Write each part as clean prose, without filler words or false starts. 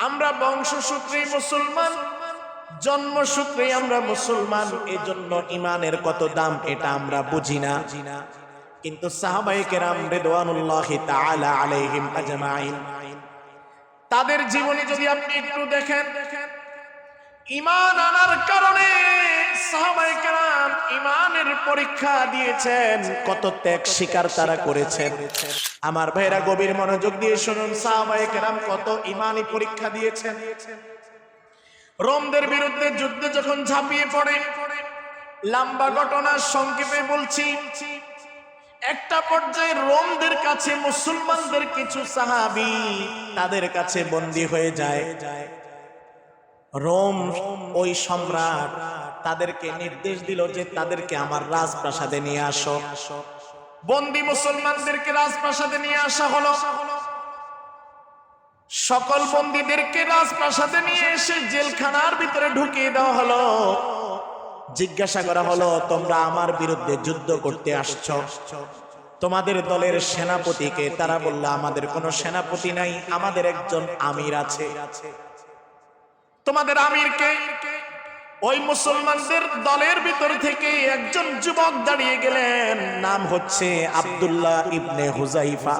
আমরা বংশসূত্রে মুসলমান, জন্মসূত্রে আমরা মুসলমান, এজন্য ইমানের কত দাম এটা আমরা বুঝি না। কিন্তু সাহাবায়ে কেরাম রিদওয়ানুল্লাহি তাআলা আলাইহিম আজমাইন, তাদের জীবনী যদি আপনি একটু দেখেন, ঈমান আনার কারণে সাহাবায়ে কেরাম ঈমানের পরীক্ষা দিয়েছেন, কত ত্যাগ স্বীকার তারা করেছেন। আমার ভাইরা গভীর মনোযোগ দিয়ে শুনুন, সাহাবায়ে কেরাম কত ঈমানি পরীক্ষা দিয়েছেন। রোমদের বিরুদ্ধে যুদ্ধে যখন ঝাঁপিয়ে পড়ে, লম্বা ঘটনা সংক্ষেপে বলছি, একটা পর্যায়ে রোমদের কাছে মুসলমানদের কিছু সাহাবী তাদের কাছে বন্দী হয়ে যায়। রোম ওই সম্রাট তাদেরকে নির্দেশ দিল যে তাদেরকে আমার রাজপ্রাসাদে নিয়ে আসো। বন্দী মুসলমানদেরকে রাজপ্রাসাদে নিয়ে আসা হলো। সকল বন্দীদেরকে রাজপ্রাসাদে নিয়ে এসে জেলখানার ভিতরে ঢুকিয়ে দেওয়া হলো। জিজ্ঞাসা করা হলো, তোমরা আমার বিরুদ্ধে যুদ্ধ করতে আসছো, তোমাদের দলের সেনাপতিকে? তারা বলল, আমাদের কোনো সেনাপতি নাই, আমাদের একজন আমির আছে। তোমাদের আমিরকে? ওই মুসলমানদের দলের ভিতর থেকে একজন যুবক দাঁড়িয়ে গেলেন, নাম হচ্ছে আব্দুল্লাহ ইবনে হুযাইফা।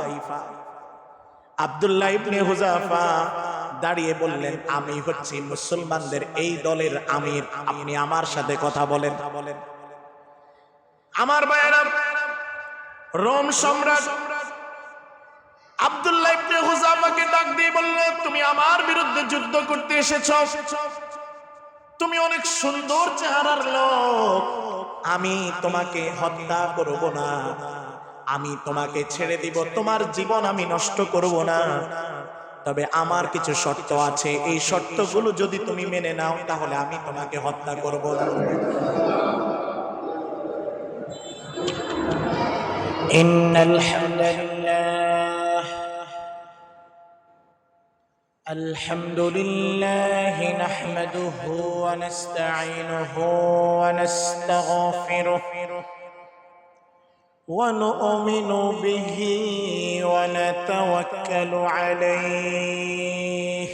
আব্দুল্লাহ ইবনে হুযাইফা দাঁড়িয়ে বললেন, আমি হচ্ছি মুসলমানদের এই দলের আমির, আপনি আমার সাথে কথা বলেন। আমার ভাইয়েরা, রোম সম্রাট আব্দুল্লাহ ইবনে হুযাইফাকে ডাক দিয়ে বলল, তুমি আমার বিরুদ্ধে যুদ্ধ করতে এসেছো, তুমি অনেক সুন্দর চেহারার লোক, আমি তোমাকে হত্যা করব না, আমি তোমাকে ছেড়ে দিব, তোমার জীবন আমি নষ্ট করব না, তবে আমার কিছু শর্ত আছে, এই শর্তগুলো যদি তুমি মেনে নাও তাহলে আমি তোমাকে হত্যা করব না। ইন্নাল হামদুলিল্লাহ, আলহামদুলিল্লাহি নাহমাদুহু ওয়া নাস্তাঈনুহু ওয়া নাস্তাগফিরুহু ونؤمن به ونتوكل عليه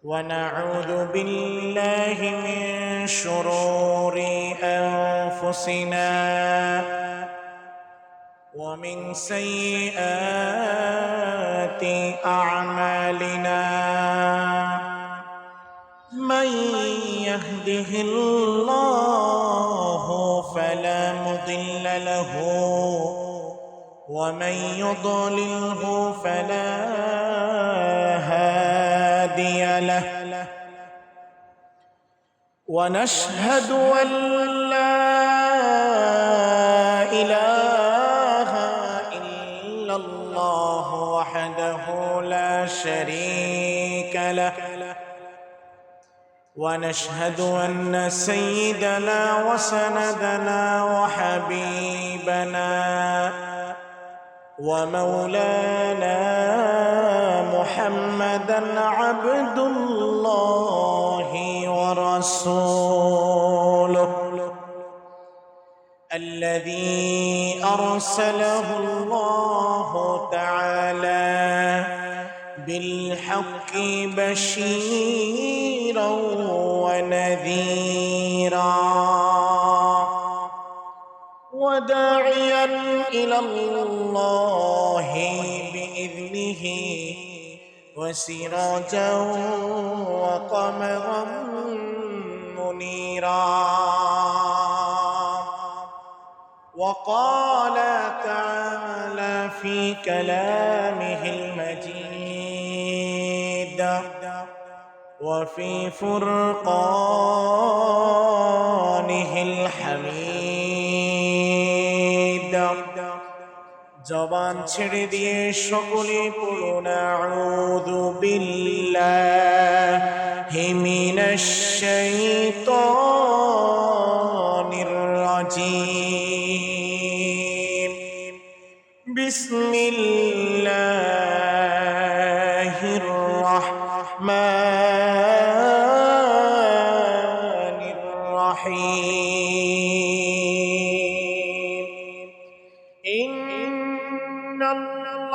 ونعوذ بالله من شرور أنفسنا ومن سيئات أعمالنا من يهده الله فلا مضل له ومن يضلله فلا هادي له ونشهد أن لا إله إلا الله وحده لا شريك له ونشهد أن سيدنا وسندنا وحبيبنا ومولانا محمدا عبد الله ورسوله الذي أرسله الله تعالى بالحق بشيرا ونذيرا وداعيا إلى الله بإذنه وسراجا وقمرا منيرا وقال تعالى في كلامه المجيد وفي فرقانه الحميد জবান ছেড়ে দিয়ে সকলে পড়ুন আউযু বিল্লাহি মিনাশ শাইতানির রাজীম বিসমিল্লাহির রাহমানির রহিম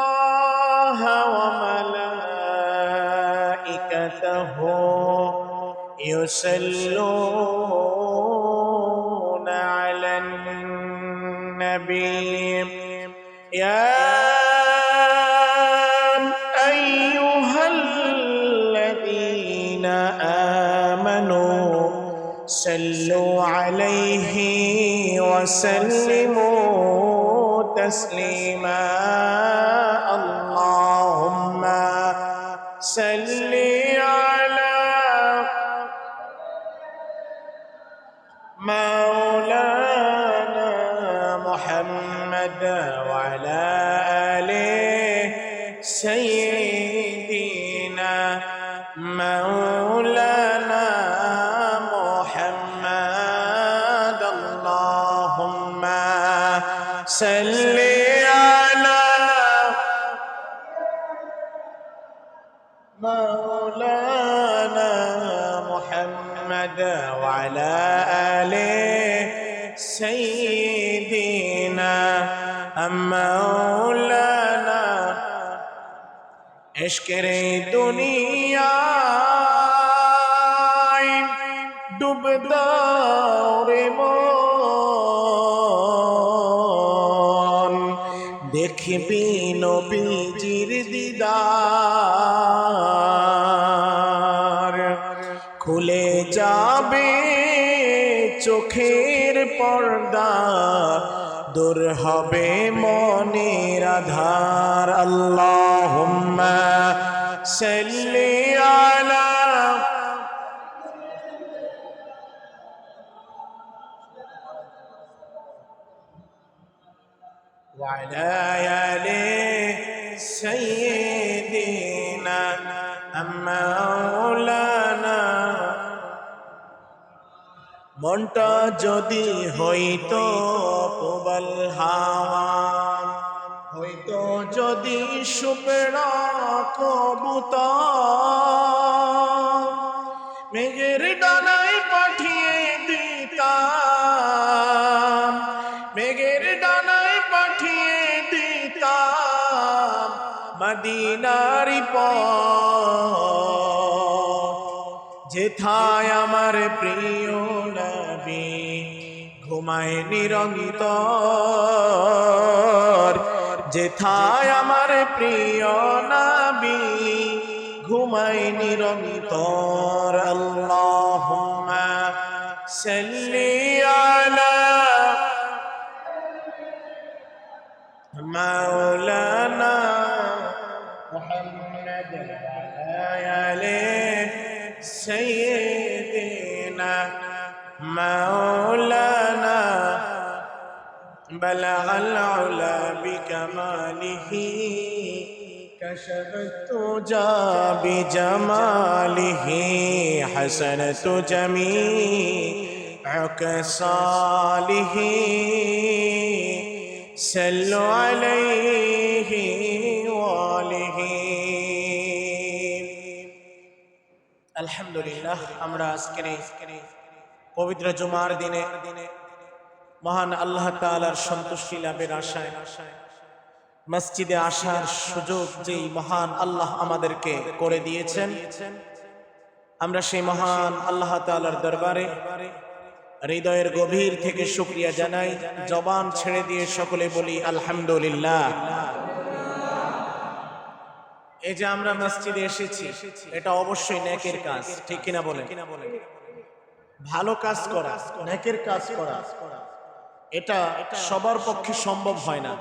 ইন্নাল্লাহা ওয়া মালাইকাতাহু وملائكته يصلون على النبي يا أيها الذين آمنوا صلوا عليه وسلموا تسليما اللهم صل على مولانا محمد وعلى آله سيدنا مولانا محمد اللهم صل على مولانا محمد وعلى آله سيدنا مولانا इश्क़ दुनिया डूबदा रे मन देखबी नबीजिर दीदार खुले जाबे चोखेर पर्दा दूर हबे मनेर आधार अल्लाहुम्मा सल्ली आला وعلى آل سيدنا مولانا মনটা যদি হইতো প্রবল হাওয়া হইতো যদি শুকনা কবুতর মেঘের ডানায় পাঠিয়ে দিতাম মেঘের ডানায় পাঠিয়ে দিতাম মদিনারি যেথায় আমার প্রিয় নবী ঘুমায় নিরন্তর যেথায় আমার প্রিয় নবী ঘুমায় নিরন্তর আল্লাহুম্মা সাল্লি আলা মাওলানা মুহাম্মদ ওয়া আলিহি سيدنا مولانا بلغ العلا بكماله كشف التجى بجماله حسنت جميع خصاله صلوا عليه وآله আলহামদুলিল্লাহ আমরা আজকের পবিত্র জুমার দিনে মহান আল্লাহ তাআলার সন্তুষ্টি লাভের আশায় মসজিদে আসার সুযোগ যেই মহান আল্লাহ আমাদেরকে করে দিয়েছেন আমরা সেই মহান আল্লাহ তাআলার দরবারে হৃদয়ের গভীর থেকে শুকরিয়া জানাই জবান ছেড়ে দিয়ে সকলে বলি আলহামদুলিল্লাহ এই যে আমরা মসজিদে এসেছি এটা অবশ্যই নেকের কাজ ঠিক কিনা বলেন ভালো কাজ করা নেকের কাজ করা এটা সবার পক্ষে সম্ভব হয় না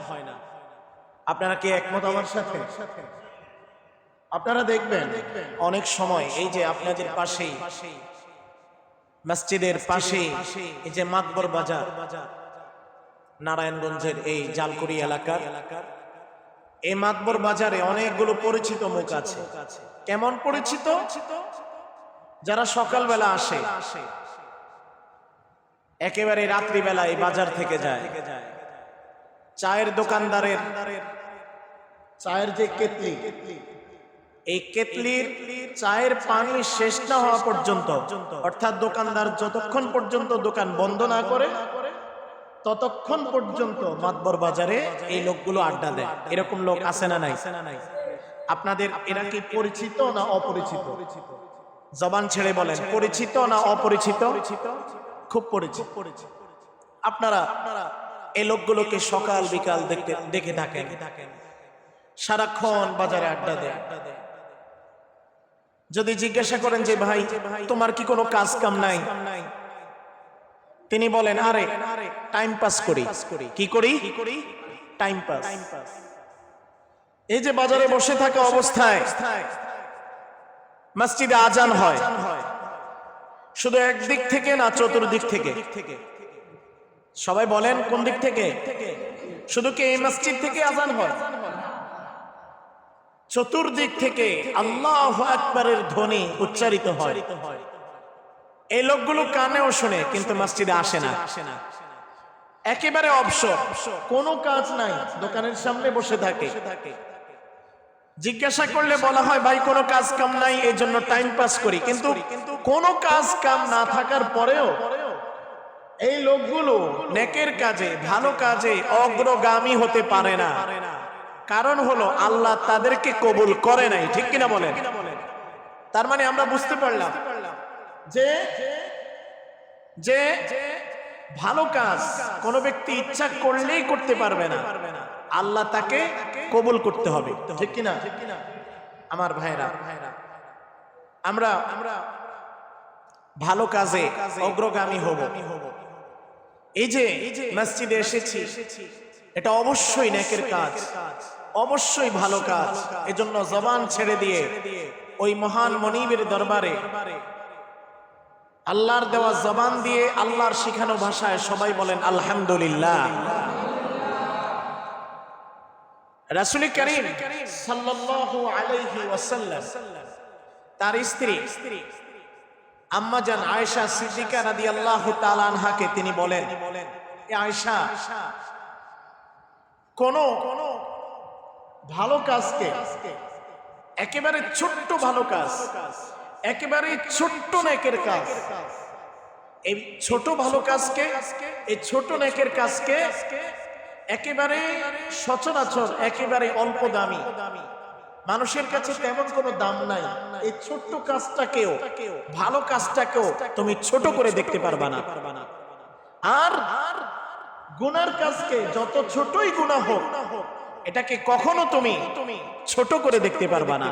আপনারা কি একমত আমার সাথে আপনারা দেখবেন অনেক সময় এই যে আপনাদের পাশেই মসজিদের পাশেই এই যে মাতবর বাজার নারায়ণগঞ্জের এই জালকুড়ি এলাকার এই মাতবর বাজারে অনেকগুলো পরিচিত মুখ আছে কেমন পরিচিত যারা সকালবেলা আসে একেবারে রাত্রিবেলা এই বাজার থেকে যায় চায়ের দোকানদারের চায়ের যে কেতলি এই কেতলির চায়ের পানি শেষ না হওয়া পর্যন্ত অর্থাৎ দোকানদার যতক্ষণ পর্যন্ত দোকান বন্ধ না করে ততক্ষণ পর্যন্ত মাতবর বাজারে এই লোকগুলো আড্ডা দেয় এরকম লোক আছে না নাই আপনাদের এরা কি পরিচিত না অপরিচিত? জবান ছেড়ে বলেন, পরিচিত না অপরিচিত? খুব পরিচিত। আপনারা এই লোকগুলোকে সকাল বিকাল দেখে থাকেন, সারাক্ষণ বাজারে আড্ডা দেয়। যদি জিজ্ঞাসা করেন যে ভাই তোমার কি কোনো কাজ কাম নাই, তিনি বলেন আরে টাইম পাস করি। কি করি? Time pass. এই যে বাজারে বসে থাকা অবস্থায় মসজিদে আজান হয়, শুধু একদিক থেকে না, চতুর্দিক থেকে। সবাই বলেন কোন দিক থেকে? শুধু কি এই মসজিদ থেকে আজান হয়? চতুর্দিক থেকে আল্লাহু আকবারের ধ্বনি উচ্চারিত হয়। এই লোকগুলো কানেও শুনে, কিন্তু মসজিদে আসে না। একেবারে অবসর, কোনো কাজ নাই, দোকানের সামনে বসে থাকে। জিজ্ঞাসা করলে বলা হয় ভাই কোনো কাজ কাম নাই, এই জন্য টাইম পাস করি। কিন্তু কোনো কাজ কাম না থাকার পরেও এই লোকগুলো নেকের কাজে, ভালো কাজে অগ্রগামী হতে পারে না। কারণ হলো আল্লাহ তাদেরকে কবুল করে নাই। ঠিক কিনা বলেন? তার মানে আমরা বুঝতে পারলাম যে যে ভালো কাজ কোন ব্যক্তি ইচ্ছা করলেই করতে পারবে না, আল্লাহ তাকে কবুল করতে হবে। ঠিক কিনা আমার ভাইরা? আমরা ভালো কাজে অগ্রগামী হব। এই যে মসজিদে এসেছি, এটা অবশ্যই নেকের কাজ, অবশ্যই ভালো কাজ। এজন্য জবান ছেড়ে দিয়ে ওই মহান মনিবের দরবারে আল্লাহর দেওয়া জবান দিয়ে, আল্লাহর শিখানো ভাষায় সবাই বলেন আলহামদুলিল্লাহ। রাসূল করিম সাল্লাল্লাহু আলাইহি ওয়াসাল্লাম তার স্ত্রী আম্মা জান আয়েশা সিদ্দিকা রাদিয়াল্লাহু তাআলা আনহাকে তিনি বলেন, এ আয়েশা, কোন ভালো কাজকে, একেবারে ছোট্ট ভালো কাজ, একেবারে ছোট্ট নেকের কাজ, এই ছোট ভালো কাজকে, এই ছোট নেকের কাজকে একেবারে সচরাচর, একেবারে অল্প দামি, মানুষের কাছে তেমন কোনো দাম নাই। এই ছোট্ট কাজটাকেও, ভালো কাজটাকেও তুমি ছোট করে দেখতে পারবা না। আর গুনার কাজকে যত ছোটই গুনাহ হোক, এটাকে কখনো তুমি ছোট করে দেখতে পারবা না।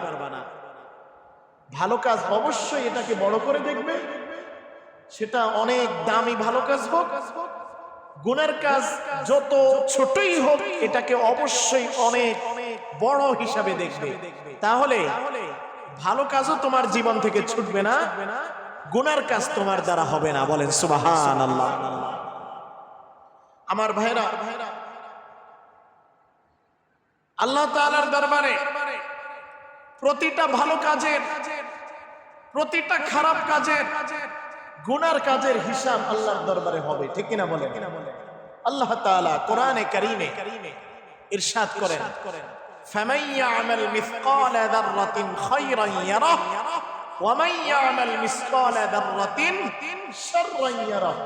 ভালো কাজ অবশ্যই এটাকে বড় করে দেখবে, সেটা অনেক দামি ভালো কাজ হোক। গুনার কাজ যত ছোটই হোক, এটাকে অবশ্যই অনেক বড় হিসাবে দেখবে। তাহলে ভালো কাজও তোমার জীবন থেকে ছুটবে না, গুনার কাজ তোমার দ্বারা হবে না। বলেন সুবহানাল্লাহ। আমার ভাইরা, আল্লাহ তাআলার দরবারে প্রতিটা ভালো কাজের, প্রতিটা খারাপ কাজের, গুনার কাজের হিসাব আল্লাহর দরবারে হবে। ঠিক কিনা বলেন? আল্লাহ তাআলা কোরআনে কারীমে ইরশাদ করেন, ফামান ইয়ামাল মিসকালা যাররাতিন খায়রান ইয়ারাহ ওয়া মান ইয়ামাল মিসকালা যাররাতিন শাররান ইয়ারাহ।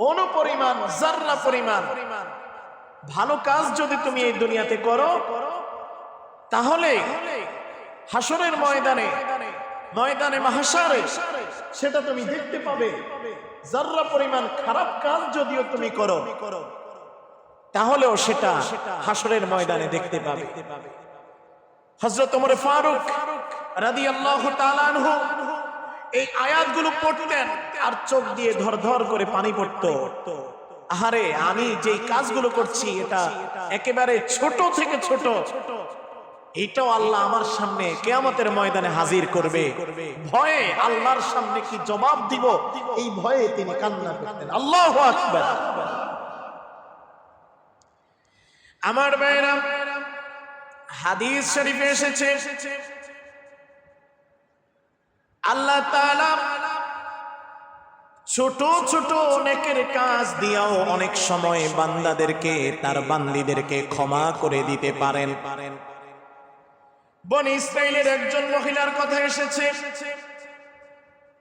অনুপরিমাণ, যাররা পরিমাণ ভালো কাজ যদি তুমি এই দুনিয়াতে করো, তাহলে হাসরের ময়দানে, ময়দানে মাহশারে সেটা তুমি দেখতে পাবে। যাররা পরিমাণ খারাপ কাজ যদিও তুমি করো, তাহলেও সেটা হাসরের ময়দানে দেখতে পাবে। হযরত ওমর ফারুক রাদিয়াল্লাহু তাআলা আনহু এই আয়াতগুলো পড়তেন আর চোখ দিয়ে ধর করে পানি পড়তো। আহারে, আমি যেই কাজগুলো করছি এটা একেবারে ছোট থেকে ছোট, এটাও আল্লাহ আমার সামনে কিয়ামতের ময়দানে হাজির করবে। ভয়ে আল্লাহর সামনে কি জবাব দিব, এই ভয়ে তিনি কান্না করতেন। আল্লাহু আকবার। আমার ভাইরা, হাদিস শরীফে এসেছে আল্লাহ তাআলা ছোট ছোট নেকের কাজ দিয়েও অনেক সময় বান্দাদেরকে, তার বান্দীদেরকে ক্ষমা করে দিতে পারেন। বনি ইসরাইলের একজন মহিলার কথা এসেছে।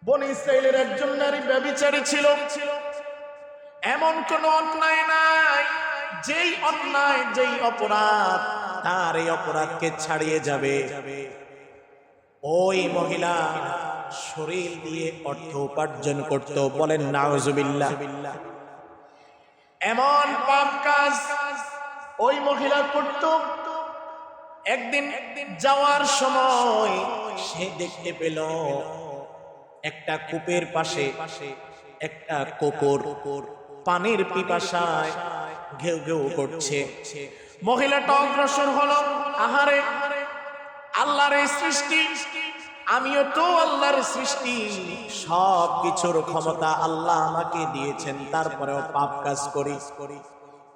বনি ইসরাইলের একজন নারী ব্যভিচারী ছিল। এমন কোন অন্যায় নাই, যেই অন্যায়, যেই অপরাধ তার এই অপরাধকে ছাড়িয়ে যাবে। ওই মহিলা শরীর দিয়ে অর্থ উপার্জন করত, বলেন নাউজুবিল্লাহ। এমন পাপ কাজ ওই মহিলা করত। একদিন যাওয়ার সময় সে দেখতে পেল একটা কূপের পাশে একটা কুকুর পানির পিপাসায় ঘেউ ঘেউ করছে। মহিলাটা অগ্রসর হলো, আহারে আল্লাহর সৃষ্টি, আমিও তো আল্লাহর সৃষ্টি, সব কিছুর ক্ষমতা আল্লাহ আমাকে দিয়েছেন, তারপরেও পাপ কাজ করি।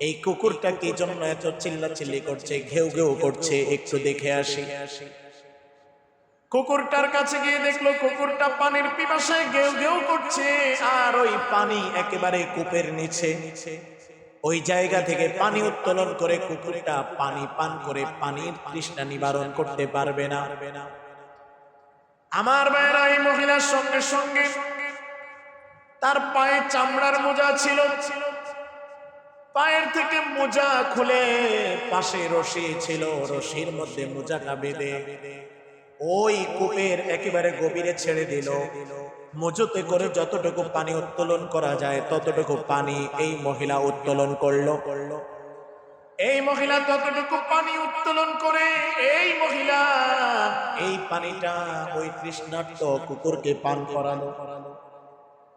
এই কুকুরটা কি জন্য এত চিল্লাচিল্লি করছে, ঘেউ ঘেউ করছে, একটু দেখে আসি। কুকুরটার কাছে গিয়ে দেখলো কুকুরটা পানির পিপাসায় ঘেউ ঘেউ করছে, আর ওই পানি একেবারে কূপের নিচে। ওই জায়গা থেকে পানি উত্তোলন করে কুকুরটা পানি পান করে পানির তৃষ্ণা নিবারণ করতে পারবে না। আমার ভাইরা, এই মহিলার সঙ্গে সঙ্গে তার পায়ে চামড়ার মোজা ছিল, পায়ের থেকে মোজা খুলে পাশে রশি ছিল, রশির মধ্যে মোজাটা বেঁধে ওই কূপের একেবারে গভীরে ছেড়ে দিল। মজুতে করে যতটুকু পানি উত্তোলন করা যায় ততটুকু পানি এই মহিলা উত্তোলন করলো। এই মহিলা ততটুকু পানি উত্তোলন করে এই মহিলা এই পানিটা ওই তৃষ্ণার্ত কুকুরকে পান করালো।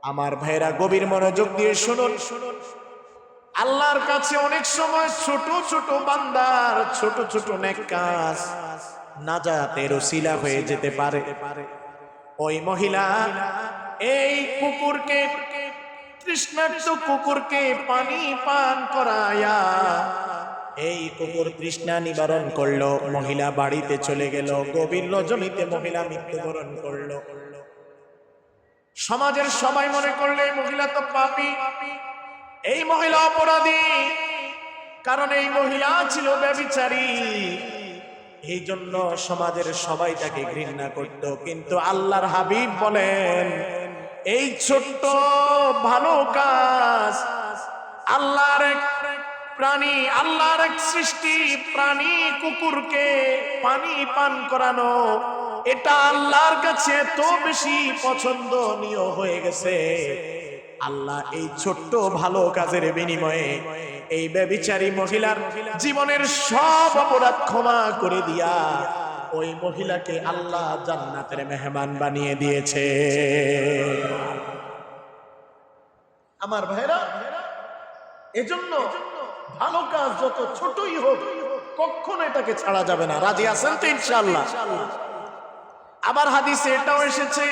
আমার ভাইরা, গভীর মনোযোগ দিয়ে শুনুন। আল্লাহর কাছে অনেক সময় ছোট ছোট বান্দার ছোট ছোট নেক কাজ নাজাতের ওসিলা হয়ে যেতে পারে। ওই মহিলা এই কুকুরকে, তৃষ্ণার্ত কুকুরকে পানি পান করায়া এই কুকুর তৃষ্ণা নিবারণ করলো। মহিলা বাড়িতে চলে গেল। গভীর রজনীতে মহিলা মৃত্যুবরণ করলো। সমাজের সবাই মনে করলে মহিলা তো পাপী, এই মহিলা অপরাধী, কারণ এই মহিলা ছিল ব্যভিচারী। এই জন্য সমাজের সবাই তাকে ঘৃণা করত। কিন্তু আল্লাহর হাবিব বলেন, এই ছোট্ট ভালো কাজ, আল্লাহর এক প্রাণী, আল্লাহর এক সৃষ্টি প্রাণী কুকুরকে পানি পান করানো, এটা আল্লাহর কাছে এত বেশি পছন্দনীয় হয়ে গেছে। আল্লাহ এই ছোট্ট ভালো কাজের বিনিময়ে এই ব্যভিচারী মহিলার জীবনের সব অপরাধ ক্ষমা করে দিয়া ওই মহিলাকে আল্লাহ জান্নাতের মেহমান বানিয়ে দিয়েছে। আমার ভাইরা, এজন্য ভালো কাজ যত ছোটই হোক কখনো এটাকে ছাড়া যাবে না। রাজি আছেন তো ইনশাআল্লাহ? আবার হাদিসে এটাও এসেছে,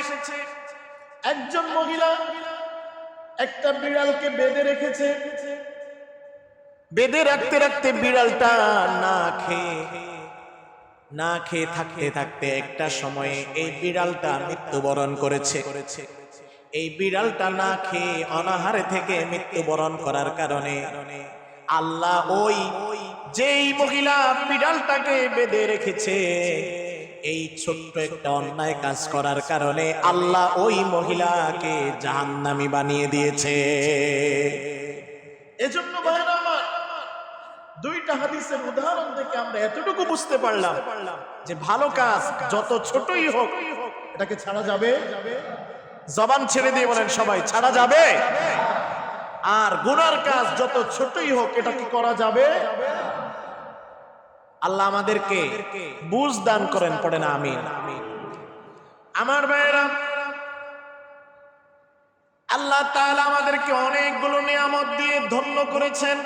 একজন মহিলা একটা বিড়ালকে বেঁধে রেখেছে। বেঁধে রাখতে রাখতে বিড়ালটা না খেয়ে থাকতে থাকতে একটা সময়ে এই বিড়ালটা মৃত্যুবরণ করেছে। এই বিড়ালটা না খেয়ে অনাহারে থেকে মৃত্যুবরণ করার কারণে আল্লাহ ওই যেই মহিলা বিড়ালটাকে বেঁধে রেখেছে, এই ছোট্ট একটা অন্যায় কাজ করার কারণে আল্লাহ ওই মহিলাকে জাহান্নামী বানিয়ে দিয়েছে। এজন্য ভাইরা আমার, দুইটা হাদিসের উদাহরণ থেকে আমরা এতটুকু বুঝতে পারলাম যে ভালো কাজ যত ছোটই হোক এটাকে ছাড়া যাবে। জবান ছেড়ে দিয়ে বলেন সবাই, ছাড়া যাবে। আর গুনার কাজ যত ছোটই হোক এটা কি করা যাবে? আল্লাহ আমাদেরকে বুঝ দান করেন, পড়ে না আমিন। আমার ভাইয়েরা, আল্লাহ তাআলা আমাদেরকে অনেকগুলো নিয়ামত দিয়ে ধন্য করেছেন।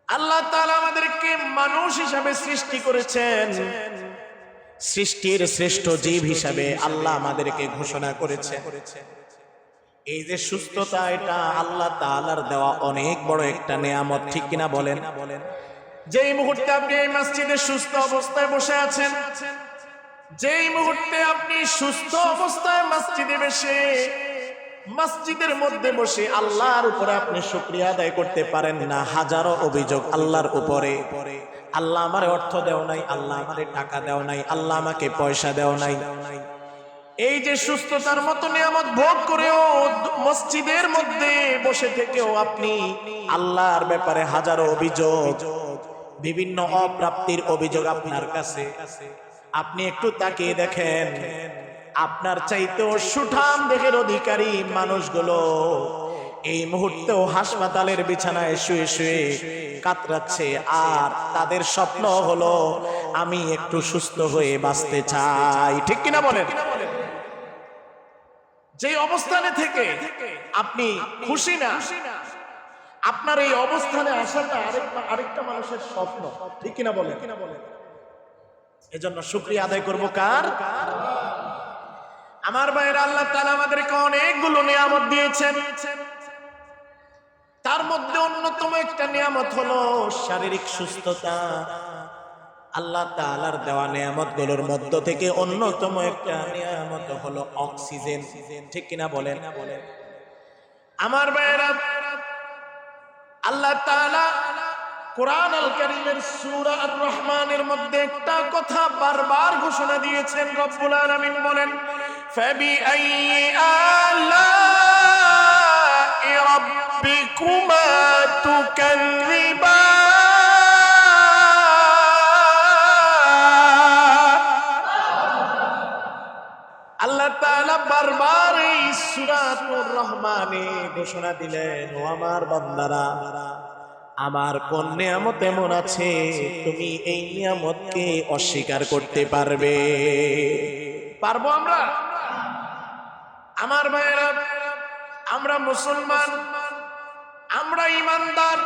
আল্লাহ তাআলা আমাদেরকে মানুষ হিসাবে সৃষ্টি করেছেন। সৃষ্টির শ্রেষ্ঠ জীব হিসাবে আল্লাহ আমাদেরকে ঘোষণা করেছেন। এই যে সুস্থতা, এটা আল্লাহ তাআলার দেওয়া অনেক বড় একটা নিয়ামত, ঠিক কিনা বলেন? যেই মুহূর্তে আপনি এই মসজিদে সুস্থ অবস্থায় বসে আছেন, যেই মুহূর্তে আপনি সুস্থ অবস্থায় মসজিদে বসে মসজিদের মধ্যে বসে আল্লাহর উপরে আপনি শুকরিয়া আদায় করতে পারেন না, হাজারো অভিযোগ আল্লাহর উপরে। আল্লাহ আমারে অর্থ দেও নাই, আল্লাহ আমারে টাকা দেও নাই, আল্লাহ আমাকে পয়সা দেও নাই। এই যে সুস্থতার মতো নিয়ামত ভোগ করেও মসজিদের মধ্যে বসে থেকেও আপনি আল্লাহর ব্যাপারে হাজারো অভিযোগ, বিভিন্ন অপ্রাপ্তির অভিযোগ আপনার কাছে, আপনি একটু তাকিয়ে দেখেন, আপনার চাইতেও সুঠাম দেহের অধিকারী মানুষগুলো এই মুহূর্তেও হাসপাতালের বিছানায় শুয়ে শুয়ে কাতরাচ্ছে, আর তাদের স্বপ্ন হলো আমি একটু সুস্থ হয়ে বাঁচতে চাই। ঠিক কিনা বলেন? যে অবস্থানে থেকে আপনি খুশি না, আপনার এই অবস্থানে আসাটা আরেকটা মানুষের স্বপ্ন। ঠিক কিনা বলেন? এজন্য শুকরিয়া আদায় করবো কার? আমার ভাইয়েরা, আল্লাহ তাআলা আমাদেরকে অনেকগুলো নিয়ামত দিয়েছেন। তার মধ্যে অন্যতম একটা নিয়ামত হলো শারীরিক সুস্থতা। আল্লাহ তাআলার দেওয়া নিয়ামতগুলোর মধ্য থেকে অন্যতম একটা নিয়ামত হলো অক্সিজেন। ঠিক কিনা বলেন? আমার ভাইয়েরা, আল্লাহ তাআলা কুরআন আল কারীমের সূরা আর রহমানের মধ্যে একটা কথা বারবার ঘোষণা দিয়েছেন। রব্বুল আলামিন বলেন, ফাবিআইয়ি আলাই রাব্বিকুমা তুকাযযিবান। আল্লাহ তাআলা বারবার এই সূরাতুর রহমানে ঘোষণা দিলেন, ও আমার বান্দারা, আমার কোন নিয়ামত এমন আছে তুমি এই নিয়ামতকে অস্বীকার করতে পারবে? পারবো আমরা? আমার ভাইয়েরা, আমরা মুসলমান, আমরা ঈমানদার।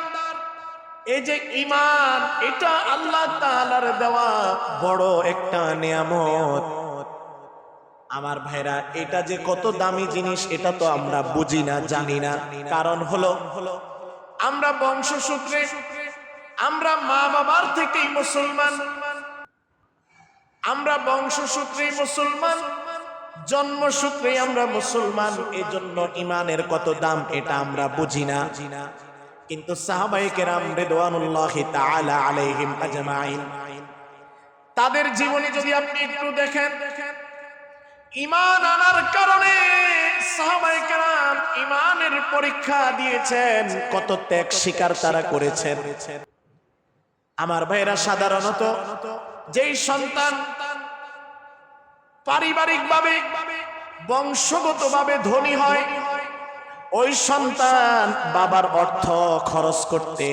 এই যে ঈমান, এটা আল্লাহ তাআলার দেওয়া বড় একটা নিয়ামত। আমার ভাইরা, এটা যে কত দামি জিনিস এটা তো আমরা বুঝি না, জানি না। কারণ হলো আমরা বংশসূত্রে, আমরা মা বাবার থেকেই মুসলমান, আমরা বংশসূত্রেই মুসলমান, জন্মসূত্রেই আমরা মুসলমান। এজন্য ঈমানের কত দাম এটা আমরা বুঝি না। কিন্তু সাহাবায়ে কেরাম রিদওয়ানুল্লাহি তাআলা আলাইহিম আজমাইন, তাদের জীবনী যদি আপনি একটু দেখেন, ঈমান আনার কারণে সাহাবায়ে কেরাম ঈমানের পরীক্ষা দিয়েছেন, কত ত্যাগ স্বীকার তারা করেছেন। আমার ভাইরা, সাধারণত যেই সন্তান পারিবারিকভাবে বংশগতভাবে ধনী হয়, ওই সন্তান বাবার অর্থ খরচ করতে,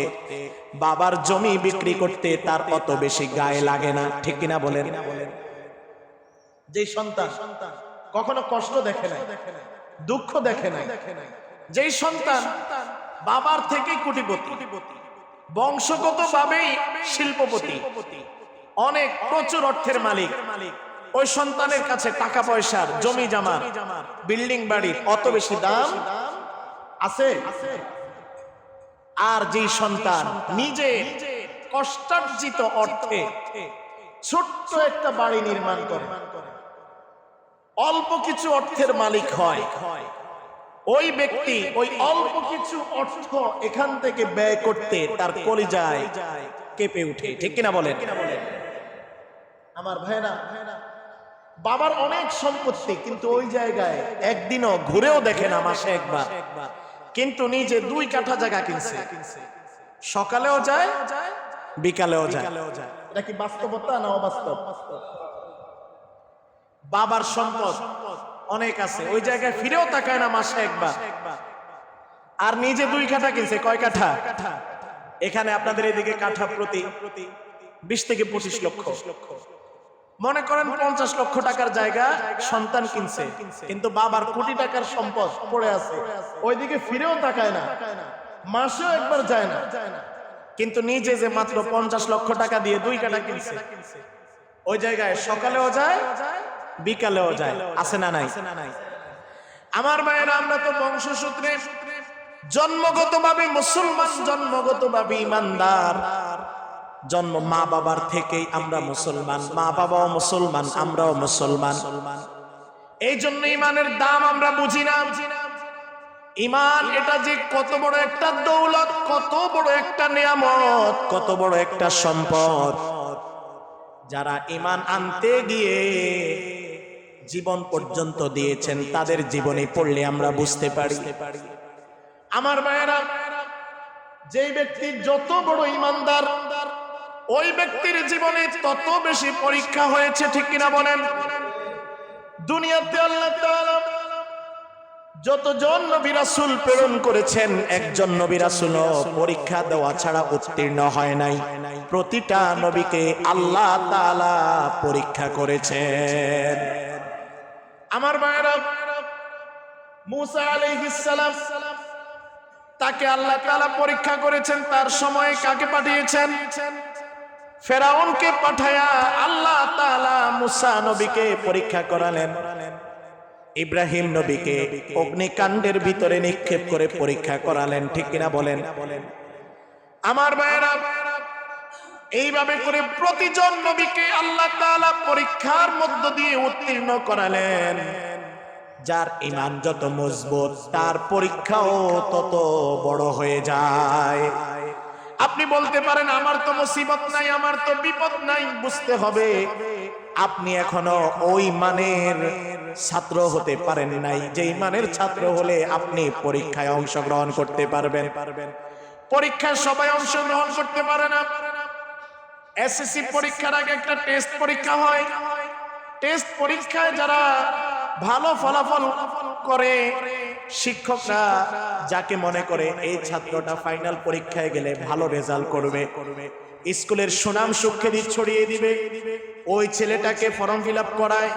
বাবার জমি বিক্রি করতে তার অত বেশি গায়ে লাগে না। ঠিক কিনা বলেন? যে সন্তান কখনো কষ্ট দেখে নাই, দুঃখ দেখে নাই, যেই সন্তান বাবার থেকে কোটিপতি, বংশগতভাবেই শিল্পপতি, অনেক প্রচুর অর্থের মালিক, ওই সন্তানের কাছে টাকা পয়সার, জমি জামার, বিল্ডিং বাড়ির অত বেশি দাম আছে। আর যেই সন্তান নিজে কষ্টার্জিত অর্থে ছোট্ট একটা বাড়ি নির্মাণ করে, অল্প কিছু অর্থের মালিক হয়, ওই ব্যক্তি ওই অল্প কিছু অর্থ এখান থেকে ব্যয় করতে তার কলিজায় কেঁপে উঠে। ঠিক কিনা বলেন? আমার ভাইরা, বাবার অনেক সম্পত্তি, কিন্তু ওই জায়গায় একদিনও ঘুরেও দেখে না, মাসে একবার। কিন্তু নিজে 2 কাঠা জায়গা কিনছে, সকালেও যায় বিকালেও যায়। এটা কি বাস্তবতা না অবাস্তব? বাবার সম্পদ অনেক আছে, ওই জায়গায় ফিরেও তাকায় না মাসে একবার। আর নিজে 2 কাঠা কিনছে। কয় কাঠা? এখানে আপনাদের এদিকে কাঠা প্রতি 20 থেকে 25 লক্ষ। মনে করেন 50 লক্ষ টাকার জায়গা সন্তান কিনছে, কিন্তু বাবার কোটি টাকার সম্পদ পড়ে আছে, ওইদিকে ফিরেও তাকায় না, মাসেও একবার যায় না। কিন্তু নিজে যে মাত্র 50 লক্ষ টাকা দিয়ে 2 কাঠা কিনছে, ওই জায়গায় সকালেও যায় বিকালেও যায়। আছে না নাই? আমার মায়েরা, আমরা তো বংশসূত্রে জন্মগতভাবে মুসলমান, জন্মগতভাবে ঈমানদার। জন্ম মা বাবার থেকেই আমরা মুসলমান, মা বাবাও মুসলমান, আমরাও মুসলমান। এই জন্য ঈমানের দাম আমরা বুঝি না। ঈমান এটা যে কত বড় একটা দৌলত, কত বড় একটা নিয়ামত, কত বড় একটা সম্পদ। যারা ঈমান আনতে গিয়ে জীবন পর্যন্ত দিয়েছেন, তাদের জীবনে পড়লে আমরা বুঝতে পারি। আমার ভাইয়েরা, যেই ব্যক্তি যত বড় ঈমানদার, ওই ব্যক্তির জীবনে তত বেশি পরীক্ষা হয়েছে, ঠিক কিনা বলেন? দুনিয়াতে আল্লাহ তাআলা যতজন নবী রাসূল প্রেরণ করেছেন, একজন নবী রাসূলও পরীক্ষা দেওয়া ছাড়া উত্তীর্ণ হয় নাই। প্রতিটা নবীকে আল্লাহ তাআলা পরীক্ষা করেছেন। আমার ভাইরা, মুসা আলাইহিস সালাম, তাকে আল্লাহ তাআলা পরীক্ষা করেছেন। তার সময় কাকে পাঠিয়েছেন? ফেরাউনকে পাঠায়া আল্লাহ তাআলা মুসা নবীকে পরীক্ষা করালেন। ইব্রাহিম নবীকে অগ্নিকাণ্ডের ভিতরে নিক্ষেপ করে পরীক্ষা করালেন, ঠিক কিনা বলেন? আমার ভাইরা, এইভাবে করে প্রতিজন নবীকে আল্লাহ তাআলা পরীক্ষার মধ্য দিয়ে উত্তীর্ণ করালেন। যার ঈমান যত মজবুত, তার পরীক্ষাও তত বড় হয়ে যায়। আপনি বলতে পারেন আমার তো মুসিবত নাই, আমার তো বিপদ নাই। বুঝতে হবে আপনি এখনো ওই মানের ছাত্র হতে পারেন নাই। যেই মানের ছাত্র হলে আপনি পরীক্ষায় অংশগ্রহণ করতে পারবেন। পরীক্ষায় সবাই অংশগ্রহণ করতে পারে না। এসএসসি পরীক্ষার আগে একটা টেস্ট পরীক্ষা হয়। টেস্ট পরীক্ষায় যারা ভালো ফলাফল করে, শিক্ষকরা যাকে মনে করে এই ছাত্রটা ফাইনাল পরীক্ষায় গেলে ভালো রেজাল্ট করবে, স্কুলের সুনাম সুখ্যাতি ছড়িয়ে দিবে, ওই ছেলেটাকে ফর্ম ফিল আপ করায়।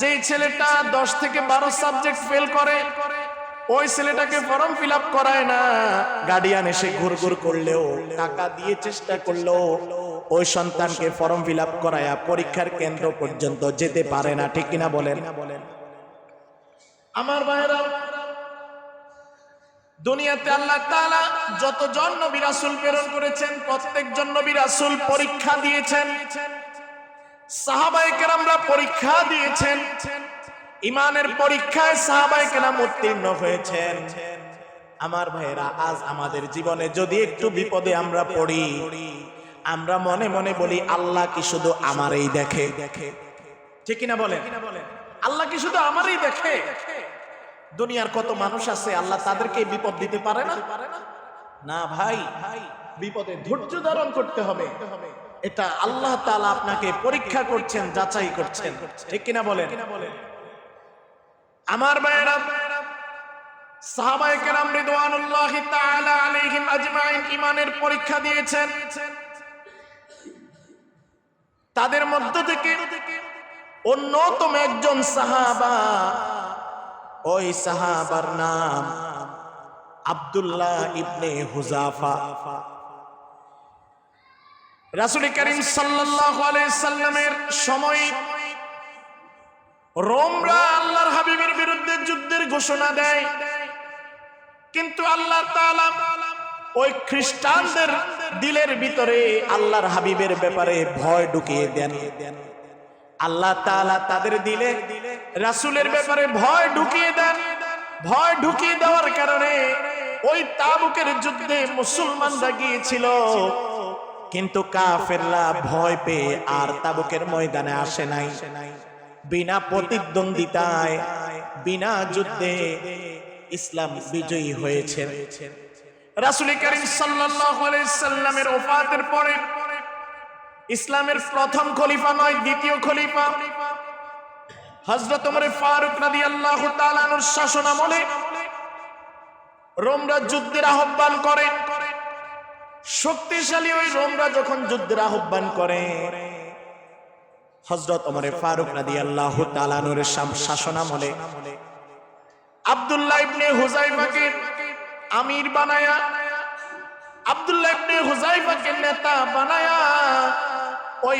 যেই ছেলেটা 10 থেকে 12 সাবজেক্ট ফেল করে, ওই ছেলেটাকে ফর্ম ফিল আপ করায় না। গার্ডিয়ান এসে ঘুরঘুর করলেও, টাকা দিয়ে চেষ্টা করলেও ওই সন্তানকে ফর্ম ফিল আপ করায়া পরীক্ষার কেন্দ্র পর্যন্ত যেতে পারে না, ঠিক কিনা বলেন? আমার ভাইরা, দুনিয়াতে আল্লাহ তাআলা যতজন নবী রাসূল প্রেরণ করেছেন, প্রত্যেকজন নবী রাসূল পরীক্ষা দিয়েছেন। সাহাবায়ে কেরামরা পরীক্ষা দিয়েছেন। ঈমানের পরীক্ষায় সাহাবায়ে কেরাম উত্তীর্ণ হয়েছেন। আমার ভাইরা, আজ আমাদের জীবনে যদি একটু বিপদে আমরা পড়ি, আমরা মনে মনে বলি আল্লাহ কি শুধু আমারই দেখে? ঠিক কিনা বলেন? আল্লাহ কি শুধু আমারই দেখে? দুনিয়ার কত মানুষ আছে, আল্লাহ তাদেরকে বিপদ দিতে পারে না? না ভাই, বিপদে ধৈর্য ধারণ করতে হবে। এটা আল্লাহ তাআলা আপনাকে পরীক্ষা করছেন, যাচাই করছেন, ঠিক কিনা বলেন? আমার ভাইরা, সাহাবায়ে কেরাম রিদওয়ানুল্লাহি তাআলা আলাইহিম আজমাইন ঈমানের পরীক্ষা দিয়েছেন। তাদের মধ্য থেকে অন্যতম একজন সাহাবা, ওই সাহাবার নাম আব্দুল্লাহ ইবনে হুযাফা। রাসূল করিম সাল্লাল্লাহু আলাইহি সাল্লামের সময় রোমরা আল্লাহর হাবিবের বিরুদ্ধে যুদ্ধের ঘোষণা দেয়, কিন্তু আল্লাহ তাআলা ওই খ্রিস্টানদের দিলের ভিতরে আল্লাহর হাবিবের ব্যাপারে ভয় ঢুকিয়ে দেন। আল্লাহ তাআলা তাদের দিলে রাসূলের ব্যাপারে ভয় ঢুকিয়ে দেন। ভয় ঢুকিয়ে দেওয়ার কারণে ওই তাবুকের যুদ্ধে মুসলমানরা গিয়েছিল, কিন্তু কাফেররা ভয় পেয়ে আর তাবুকের ময়দানে আসে নাই। বিনা প্রতিদ্বন্দ্বিতায়, বিনা যুদ্ধে ইসলাম বিজয়ী হয়েছে। রাসূল করিম সাল্লাল্লাহু আলাইহি সাল্লামের ওফাতের পরে ইসলামের প্রথম খলিফা নয়, দ্বিতীয় খলিফা হযরত ওমর ফারুক রাদিয়াল্লাহু তাআলা আনহুর শাসনামলে রোমরা যুদ্ধের আহ্বান করে। শক্তিশালী ওই রোমরা যখন যুদ্ধের আহ্বান করে, হযরত ওমর ফারুক রাদিয়াল্লাহু তাআলা আনহুর শাসনামলে আব্দুল্লাহ ইবনে হুযাইফাকে আমির বানায়া, আব্দুল্লাহ ইবনে হুযাইফাকে নেতা বানায়া ওই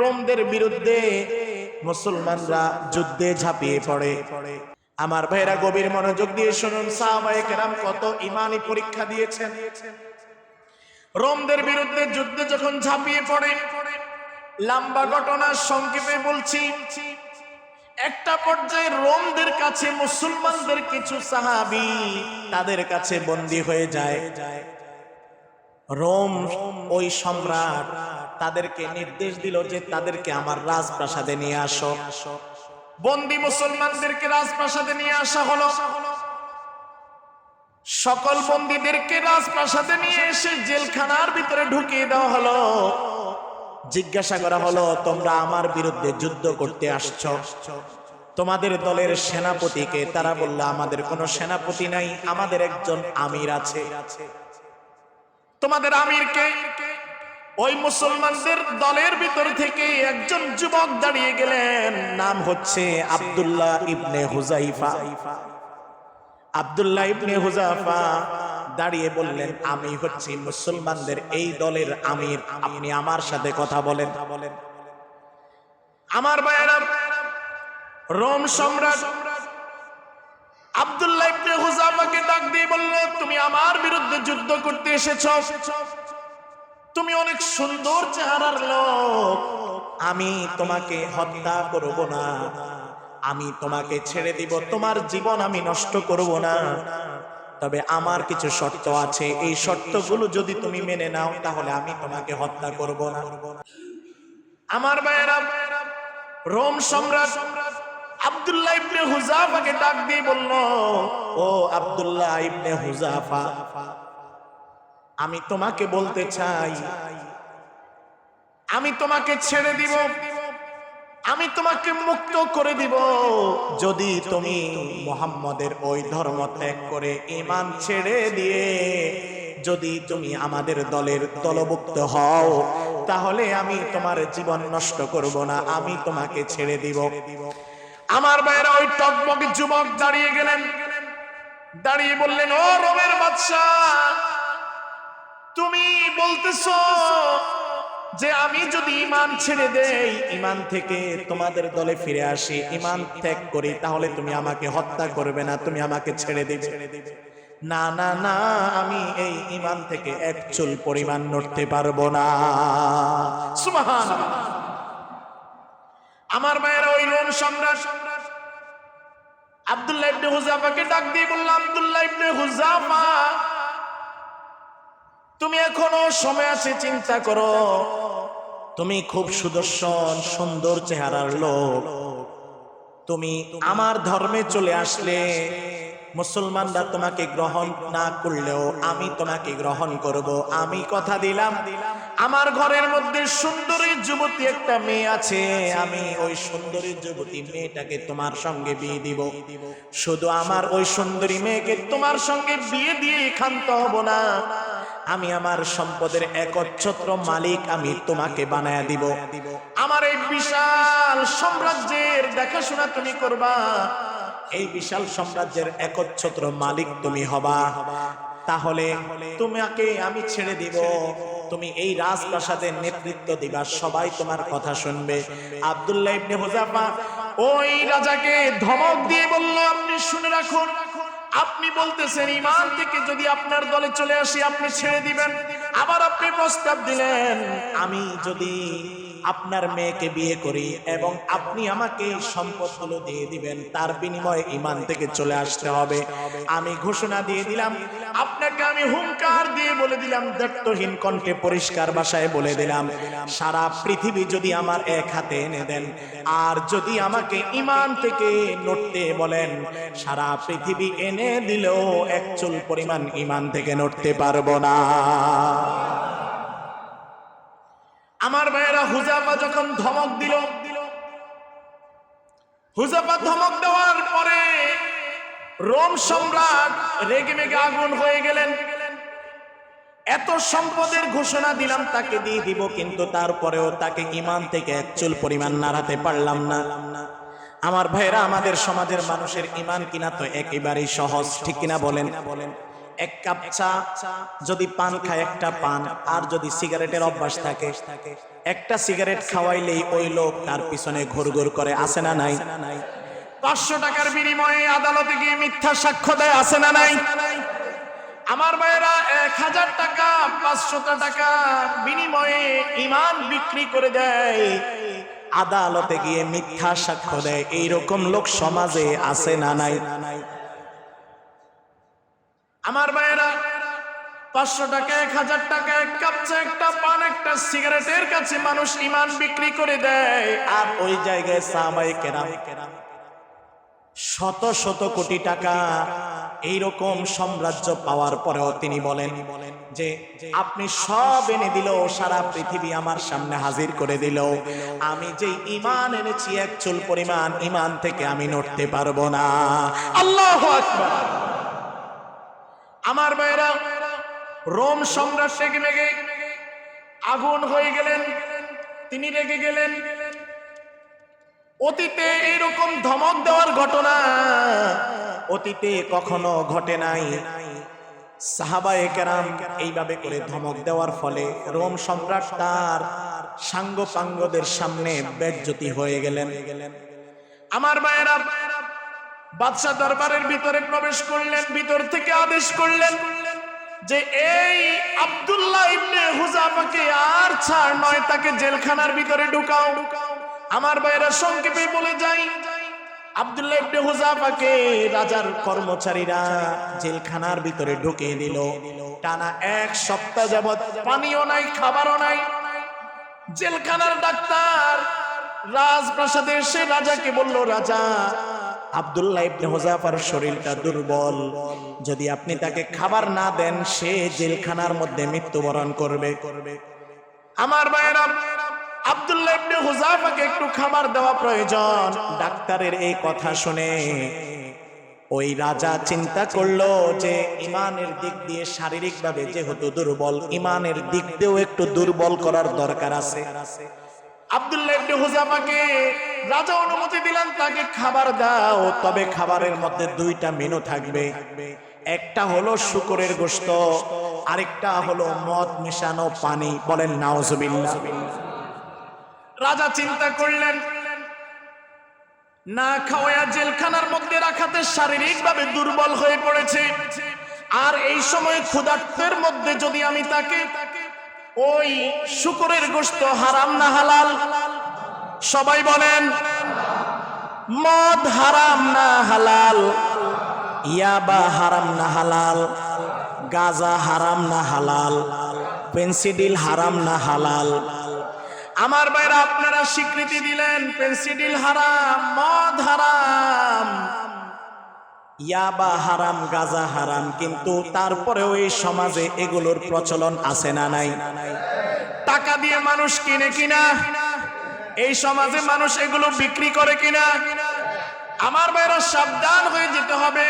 রোমদের বিরুদ্ধে মুসলমানরা যুদ্ধে ঝাঁপিয়ে পড়ে। আমার ভাইরা, গভীর মনোযোগ দিয়ে শুনুন, সাহাবায়ে কেরাম কত ঈমানি পরীক্ষা দিয়েছেন। রোমদের বিরুদ্ধে যুদ্ধে যখন ঝাঁপিয়ে পড়ে, লম্বা ঘটনা সংক্ষেপে বলছি, একটা পর্যায়ে রোমদের কাছে মুসলমানদের কিছু সাহাবী তাদের কাছে বন্দী হয়ে যায়। রোম ওই সম্রাট তাদেরকে নির্দেশ দিল যে তাদেরকে আমার রাজপ্রাসাদে নিয়ে আসো। বন্দী মুসলমানদেরকে রাজপ্রাসাদে নিয়ে আসা হলো। সকল বন্দীদেরকে রাজপ্রাসাদে নিয়ে এসে জেলখানার ভিতরে ঢুকিয়ে দেওয়া হলো। জিজ্ঞাসা করা হলো, তোমরা আমার বিরুদ্ধে যুদ্ধ করতে আসছো, তোমাদের দলের সেনাপতিকে? তারা বলল, আমাদের কোনো সেনাপতি নাই, আমাদের একজন আমির আছে। তোমাদের আমিরকে? ওই মুসলমানদের দলের ভিতর থেকে একজন যুবক দাঁড়িয়ে গেলেন, নাম হচ্ছে আব্দুল্লাহ ইবনে হুযাইফা। আব্দুল্লাহ ইবনে হুযাইফা দাঁড়িয়ে বললেন, আমি হচ্ছি মুসলমানদের এই দলের আমির, আপনি আমার সাথে কথা বলেন। আমার ভাইয়েরা, রোম সম্রাট আব্দুল্লাহ ইবনে হুযাইফাকে ডাক দিয়ে বলল, তুমি আমার বিরুদ্ধে যুদ্ধ করতে এসেছো, তুমি অনেক সুন্দর চেহারার লোক, আমি তোমাকে হত্যা করব না, আমি তোমাকে ছেড়ে দিব, তোমার জীবন আমি নষ্ট করব না, তবে আমার কিছু শর্ত আছে, এই শর্তগুলো যদি তুমি মেনে নাও তাহলে আমি তোমাকে হত্যা করব না। আমার ভাইয়েরা, রোম সম্রাট আব্দুল্লাহ ইবনে হুযাইফাকে ডাক দিয়ে বলল, ও আব্দুল্লাহ ইবনে হুযাইফা, আমি তোমাকে বলতে চাই, আমি তোমাকে ছেড়ে দিব, আমি তোমাকে মুক্ত করে দিব, যদি তুমি মুহাম্মদের ওই ধর্ম ত্যাগ করে ঈমান ছেড়ে দিয়ে যদি তুমি আমাদের দলের দলভুক্ত হও, তাহলে আমি তোমার জীবন নষ্ট করব না, আমি তোমাকে ছেড়ে দিব। আমার ভাইয়েরা, ওই টকবকে যুবক দাঁড়িয়ে গেলেন, দাঁড়িয়ে বললেন, ও রোমের বাদশা, তুমি বলতেছো যে আমি যদি ঈমান ছেড়ে দেই, ঈমান থেকে তোমাদের দলে ফিরে আসি, ঈমান ত্যাগ করি, তাহলে তুমি আমাকে হত্যা করবে না, তুমি আমাকে ছেড়ে দিবে? না না না, আমি এই ঈমান থেকে এক চুল পরিমাণ নড়তে পারবো না। সুবহানাল্লাহ। আমার ভাইয়েরা, ওই রোম সম্রাট আব্দুল্লাহ ইবনে হুযাইফাকে ডাক দিয়ে বলল, আব্দুল্লাহ ইবনে হুযাইফা, তুমি এখনো সময় আছে, চিন্তা করো, তুমি খুব সুদর্শন সুন্দর চেহারার লোক, তুমি আমার ধর্মে চলে আসলে মুসলমানরা তোমাকে গ্রহণ না করলেও আমি তোমাকে গ্রহণ করব। আমি কথা দিলাম, আমার ঘরের মধ্যে সুন্দরী যুবতী একটা মেয়ে আছে, আমি ওই সুন্দরী যুবতী মেয়েটাকে তোমার সঙ্গে বিয়ে দিব। শুধু আমার ওই সুন্দরী মেয়েকে তোমার সঙ্গে বিয়ে দিয়ে ক্ষান্ত হব না, আমি আমার সম্পদের একচ্ছত্র মালিক আমি তোমাকে বানায়া দিব। আমার এই বিশাল সাম্রাজ্যের দেখাশোনা তুমি করবা, এই বিশাল সাম্রাজ্যের একচ্ছত্র মালিক তুমি হবা। তাহলে তোমাকে আমি ছেড়ে দিব, তুমি এই রাজপ্রাসাদের নেতৃত্ব দিবা, সবাই তোমার কথা শুনবে। আব্দুল্লাহ ইবনে হুযাইফা ওই রাজাকে ধমক দিয়ে বলল, আপনি শুনে রাখুন, আপনি বলতেছেন ঈমান থেকে যদি আপনার দলে চলে আসি আপনি ছেড়ে দিবেন, আবার আপনি প্রস্তাব দিলেন আমি যদি আপনার মেয়েকে বিয়ে করি এবং আপনি আমাকে সম্পদগুলো দিয়ে দিবেন, তার বিনিময়ে ঈমান থেকে চলে আসতে হবে। আমি ঘোষণা দিয়ে দিলাম, আপনাকে আমি হুঙ্কার দিয়ে বলে দিলাম, দায়িত্বহীন কণ্ঠে পরিষ্কার ভাষায় বলে দিলাম, সারা পৃথিবী যদি আমার এক হাতে এনে দেন আর যদি আমাকে ঈমান থেকে নড়তে বলেন, সারা পৃথিবী এনে দিলেও এক চুল পরিমাণ ঈমান থেকে নড়তে পারবো না। আমার ভাইয়েরা, হুযাইফা যখন ধমক দিল, হুযাইফা ধমক দেওয়ার পরে রোম সম্রাট রেগে মেগে আগুন হয়ে গেলেন। এত সম্পদের ঘোষণা দিলাম তাকে দিয়ে দিব, কিন্তু তারপরেও তাকে ঈমান থেকে এক চুল পরিমাণ নাড়াতে পারলাম না। আমার ভাইয়েরা, আমাদের সমাজের মানুষের ঈমান কিনা তো একেবারেই সহজ, ঠিক কিনা বলেন? এক কাপ চা যদি পান খায়, একটা পান, আর যদি সিগারেটের অভ্যাস থাকে, একটা সিগারেট খাওয়াইলেই ওই লোক তার পিছনে ঘুরঘুর করে, আছে না নাই? 500 টাকার বিনিময়ে আদালতে গিয়ে মিথ্যা সাক্ষ্য দেয়, আছে না নাই? আমার ভাইয়েরা, 1000 টাকা 500 টাকা বিনিময়ে ঈমান বিক্রি করে দেয়, আদালতে গিয়ে মিথ্যা সাক্ষ্য দেয়, এইরকম লোক সমাজে আছে না নাই? আমার ভাইয়েরা, 500 টাকা 1000 টাকা এক কাপ চা, একটা পান, একটা সিগারেটের কাছে মানুষ ঈমান বিক্রি করে দেয়, আর ওই জায়গায় সাহাবায়ে কেরাম শত শত কোটি টাকা এইরকম সাম্রাজ্য পাওয়ার পরেও তিনি বলেন যে আপনি সব এনে দিল, সারা পৃথিবী আমার সামনে হাজির করে দিল, আমি যে ঈমান এনেছি এক চুল পরিমাণ ঈমান থেকে আমি নড়তে পারবো না। আল্লাহু আকবার। আমার ভাইরা, রোম সম্রাট রেগে আগুন হয়ে গেলেন, তিনি রেগে গেলেন। অতীতে এরকম ধমক দেওয়ার ঘটনা অতীতে কখনো ঘটে নাই। সাহাবায়ে কেরাম এইভাবে করে ধমক দেওয়ার ফলে রোম সম্রাট তার সাঙ্গপাঙ্গদের সামনে বেজ্জতি হয়ে গেলেন। আমার ভাইয়েরা, বাদশা দরবারের ভিতরে প্রবেশ করলেন, ভিতর থেকে আদেশ করলেন যে এই আব্দুল্লাহ ইবনে হুযাফাকে আর ছাড় নয়, তাকে জেলখানার ভিতরে ঢুকাও। আমার ভাইয়েরা, সংক্ষেপে বলে যাই, আব্দুল্লাহ ইবনে হুযাফাকে রাজার কর্মচারীরা জেলখানার ভিতরে ঢুকিয়ে দিল। টানা 1 সপ্তাহ যাবত পানিও নাই, খাবারও নাই। জেলখানার ডাক্তার রাজপ্রাসাদে এসে রাজাকে বলল, রাজা, আব্দুল্লাহ ইবনে হুযাফার শরীরটা দুর্বল, যদি আপনি তাকে খাবার না দেন সে জেলখানার মধ্যে মৃত্যুবরণ করবে। আমার ভাইয়েরা, আব্দুল্লাহ ইবনে হুযাফাকে একটু খাবার দেওয়া প্রয়োজন। ডাক্তারের এই কথা শুনে ওই রাজা চিন্তা করলো যে ঈমানের দিক দিয়ে শারীরিকভাবে যেহেতু দুর্বল, ঈমানের দিক দিয়েও একটু দুর্বল করার দরকার আছে। আব্দুল্লাহ ইবনে হুযাফাকে রাজা অনুমতি দিলেন, তাকে খাবার দাও, তবে খাবারের মধ্যে 2টা মেনু থাকবে। একটা হলো শুকরের গোশত, আরেকটা হলো মদ মেশানো পানি। বলেন নাউজুবিল্লাহ। রাজা চিন্তা করলেন, না খাওয়া জেলখানার মধ্যে রাখাতে শারীরিকভাবে দুর্বল হয়ে পড়েছে, আর এই সময় ক্ষুধার্তের মধ্যে যদি আমি তাকে ওই শুকরের গোশত হারাম না হালাল? সবাই বলেন, মদ হারাম না হালাল? ইয়াবা হারাম না হালাল? গাঁজা হারাম না হালাল? পেন্সিডিল হারাম না হালাল? আমার ভাইরা, আপনারা স্বীকৃতি দিলেন পেন্সিডিল হারাম, মদ হারাম, ইয়াবা হারাম, গাঁজা হারাম, কিন্তু তারপরেও এই সমাজে এগুলোর প্রচলন আছে না নাই? টাকা দিয়ে মানুষ কিনে কিনা? এই সমাজে মানুষ এগুলো বিক্রি করে কিনা? আমার ভাইরা, সাবধান হয়ে যেতে হবে।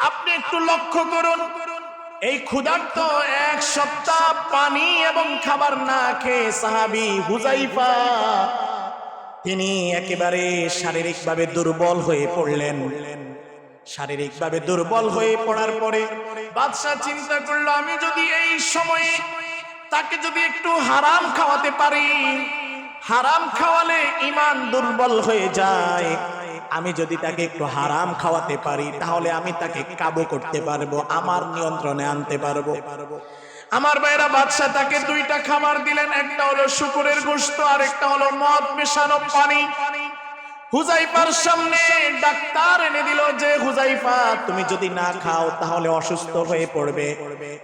আপনি একটু লক্ষ্য করুন, এই ক্ষুধার্ত 1 সপ্তাহ পানি এবং খাবার না খেয়ে সাহাবী হুযাইফা তিনি একেবারে শারীরিকভাবে দুর্বল হয়ে পড়লেন। শারীরিকভাবে দুর্বল হয়ে পড়ার পরে বাদশা চিন্তা করলো, আমি যদি এই সময়ে তাকে যদি একটু হারাম খাওয়াতে পারি, হারাম খাওয়ালে ঈমান দুর্বল হয়ে যায়, আমি যদি তাকে একটু হারাম খাওয়াতে পারি তাহলে আমি তাকে কাবু করতে পারবো, আমার নিয়ন্ত্রণে আনতে পারবো। আমার ভাইরা, বাদশা তাকে 2টা খাবার দিলেন, একটা হলো শুকরের গোশত আর একটা হলো মদ মেশানো পানি। হুযাইফার সামনে ডাক্তার এনে দিল যে, হুযাইফা, তুমি যদি না খাও তাহলে অসুস্থ হয়ে পড়বে,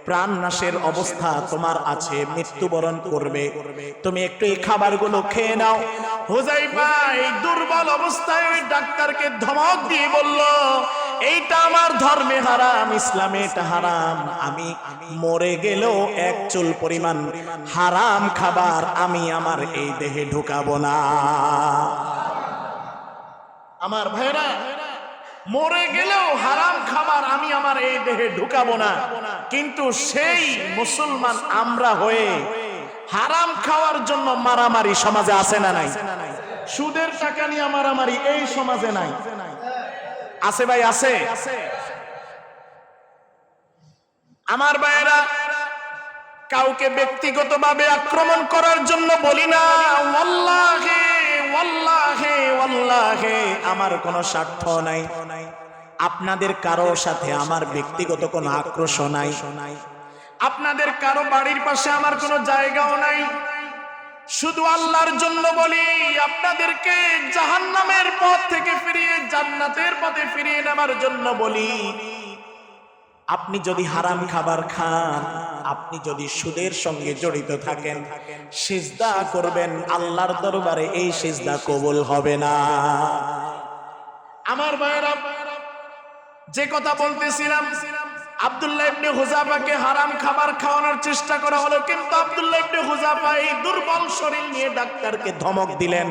প্রাণনাশের অবস্থা তোমার আছে, মৃত্যুবরণ করবে, তুমি একটু এই খাবারগুলো খেয়ে নাও। হুযাইফা এই দুর্বল অবস্থায় ওই ডাক্তারকে ধমক দিয়ে বলল, এইটা আমার ধর্মে হারাম, ইসলামে এটা হারাম, আমি মরে গেলেও 1 চুল পরিমাণ হারাম খাবার আমি আমার এই দেহে ঢুকাবো না। আমার ভাইরা, মরে গেলেও হারাম খাবার আমি আমার এই দেহে ঢুকাবো না। কিন্তু সেই মুসলমান আমরা হয়ে হারাম খাওয়ার জন্য মারামারি সমাজে আছে না নাই? সুদের টাকা নিয়ে মারামারি এই সমাজে নাই? আছে ভাই, আছে। আমার ভাইরা, কাউকে ব্যক্তিগতভাবে আক্রমণ করার জন্য বলি না, ওয়াল্লাহি ওয়াল্লাহি ওয়াল্লাহি আমার কোনো স্বার্থ নাই, আপনাদের কারো সাথে আমার ব্যক্তিগত কোনো আক্রোশ নাই, আপনাদের কারো বাড়ির পাশে আমার কোনো জায়গাও নাই। শুধু আল্লাহর জন্য বলি, আপনাদেরকে জাহান্নামের পথ থেকে ফিরিয়ে জান্নাতের পথে ফিরিয়ে নেবার জন্য বলি। আপনি যদি হারাম খাবার খান, আপনি যদি সুদের সঙ্গে জড়িত থাকেন, সিজদা করবেন, আল্লাহর দরবারে এই সিজদা কবুল হবে না। আমার ভাইরা, যে কথা বলতেছিলাম, আব্দুল্লাহ ইবনে হুযাফাকে হারাম খাবার খাওয়ানোর চেষ্টা করা হলো, কিন্তু আব্দুল্লাহ ইবনে হুযাফা এই দুর্বল শরীর নিয়ে ডাক্তারকে ধমক দিলেন।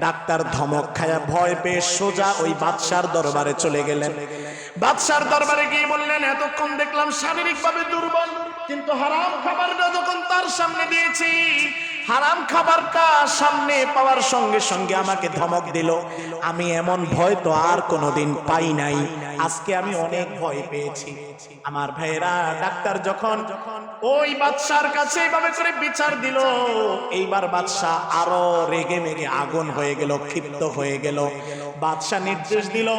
ডাক্তার ধমক খায়া ভয় পেয়ে সোজা ওই বাদশার দরবারে চলে গেলেন। বাদশার দরবারে গিয়ে বললেন, এতক্ষণ দেখলাম শারীরিকভাবে দুর্বল, কিন্তু হারাম খাবারটা যখন তার সামনে দিয়েছি, হারাম খাবারটা সামনে পাওয়ার সঙ্গে সঙ্গে আমাকে ধমক দিল। আমি এমন ভয় তো আর কোনোদিন পাই নাই, আজকে আমি অনেক ভয় পেয়েছি। আমার ভাইয়েরা, ডাক্তার যখন ওই বাদশার কাছে এইভাবে করে বিচার দিল, এইবার বাদশা আরো রেগে মেগে আগুন হয়ে গেল, ক্ষিপ্ত হয়ে গেল। বাদশা নির্দেশ দিল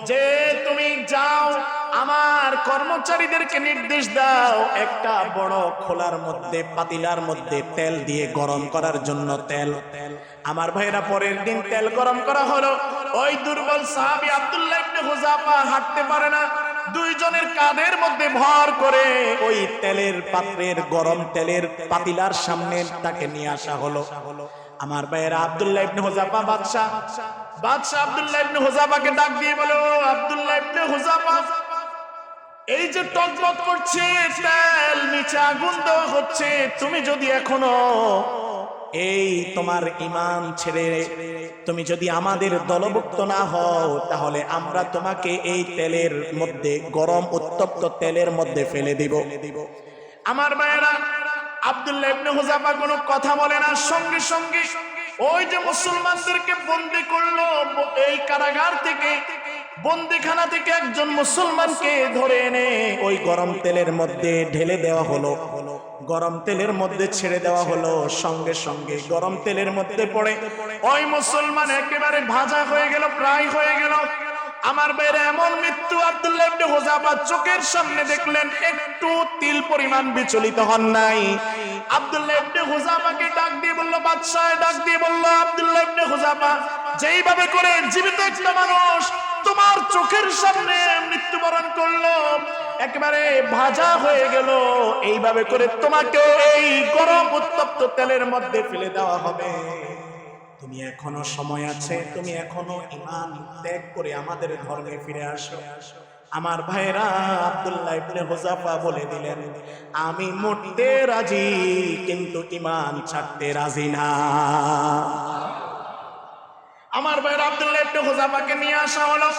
যে তুমি যাও, আমার কর্মচারীদেরকে নির্দেশ দাও, একটা বড় খোলার মধ্যে পাতিলার মধ্যে তেল দিয়ে গরম করার জন্য তেল। আমার ভাইরা, পরের দিন তেল গরম করা হলো। ওই দুর্বল সাহাবী আব্দুল্লাহ ইবনে হুযাফা হাঁটতে পারে না, দুইজনের কাঁধের মধ্যে ভর করে ওই তেলের পাত্রের গরম তেলের পাতিলার সামনে তাকে নিয়ে আসা হলো। আমার ভাইরা, আব্দুল্লাহ ইবনে হুযাফা বাদশা আব্দুল্লাহ ইবনে হুযাফাকে ডাক দিয়ে বলো, আব্দুল্লাহ ইবনে হুযাফা, এই যে টকবক করছে তেল, নিচে আগুন দেওয়া হচ্ছে, তুমি যদি এখনো এই তোমার ঈমান ছেড়ে তুমি যদি আমাদের দলভুক্ত না হও, তাহলে আমরা তোমাকে এই তেলের মধ্যে, গরম উত্তপ্ত তেলের মধ্যে ফেলে দিব। আমার ভাইয়েরা, আব্দুল্লাহ ইবনে হুযাফা কোনো কথা বলে না, সঙ্গে সঙ্গে ওই যে মুসলমানদেরকে বন্দী করলো, এই কারাগার থেকে, বন্দিখানা থেকে একজন মুসলমানকে ধরে এনে ওই গরম তেলের মধ্যে ঢেলে দেওয়া হলো, গরম তেলের মধ্যে ছেড়ে দেওয়া হলো। সঙ্গে সঙ্গে গরম তেলের মধ্যে পড়ে ওই মুসলমান একেবারে ভাজা হয়ে গেল, প্রায় হয়ে গেল। আমার বাইরে এমন মৃত্যু আব্দুল্লাহ ইবনে হুযাফা চোখের সামনে দেখলেন, একটু তিল পরিমাণ বিচলিত হন নাই। আব্দুল্লাহ ইবনে হুযাফাকে ডাক দিয়ে বলল, বাদশাহ ডাক দিয়ে বলল, আব্দুল্লাহ ইবনে হুযাফা, যেইভাবে করে জীবিত একটা মানুষ তোমার চোখের সামনে মৃত্যুবরণ করলো, একেবারে ভাজা হয়ে গেল, এইভাবে করে তোমাকে এই গরম উত্তপ্ত তেলের মধ্যে ফেলে দেওয়া হবে। তুমি এখনো সময় আছে, তুমি এখনো ঈমান ত্যাগ করে আমাদের ধর্মে ফিরে আসো। আমার ভাইরা, আব্দুল্লাহ ইবনে হুযাফা বলে দিলেন, আমি মরতে রাজি, কিন্তু ঈমান ছাড়তে রাজি না। আমার ভাইরা, আব্দুল্লাহ ইবনে হুযাফাকে নিয়ে আসা হলো।